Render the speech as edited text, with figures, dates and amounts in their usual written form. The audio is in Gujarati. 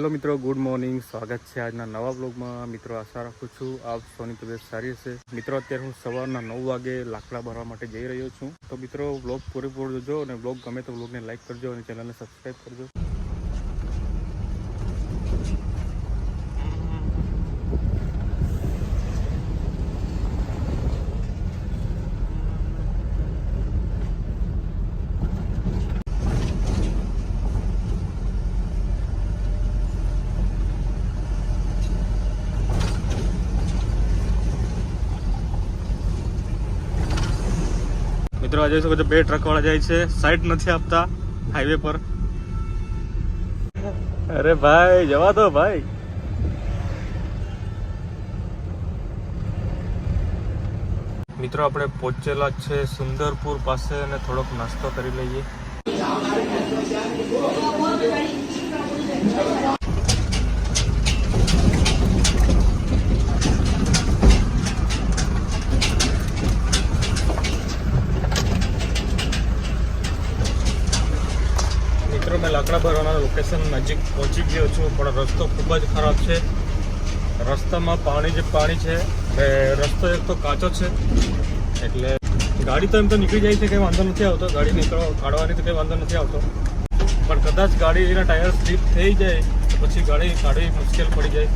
હેલો મિત્રો, ગુડ મોર્નિંગ. સ્વાગત છે આજના નવા બ્લોગમાં. મિત્રો, આશા રાખું છું આપ સૌની તબિયત સારી હશે. મિત્રો, અત્યારે હું સવારના 9 વાગે લાકડા ભરવા માટે જઈ રહ્યો છું. તો મિત્રો, બ્લોગ પૂરેપૂરો જોજો અને બ્લોગ ગમે તો બ્લોગને લાઈક કરજો અને ચેનલને સબસ્ક્રાઈબ કરજો. મિત્રો, આજે શું 2 ટ્રક વાળા જાય છે, સાઈડ નથી આપતા હાઈવે પર. અરે ભાઈ, જવા દો ભાઈ. મિત્રો, આપણે પહોંચેલા છે સુંદરપુર પાસે અને થોડોક નાસ્તો કરી લઈએ. મિત્રો, મેં લાકડા ભરવાના લોકેશન નજીક પહોંચી ગયો છું, પણ રસ્તો ખૂબ જ ખરાબ છે. રસ્તામાં પાણી જ પાણી છે. રસ્તો એક તો કાચો છે, એટલે ગાડી તો એમ તો નીકળી જાય છે, કંઈ વાંધો નથી આવતો. ગાડી કાઢવાની તો કંઈ વાંધો નથી આવતો, પણ કદાચ ગાડીના ટાયર સ્લીપ થઈ જાય તો પછી ગાડી કાઢવી મુશ્કેલ પડી જાય.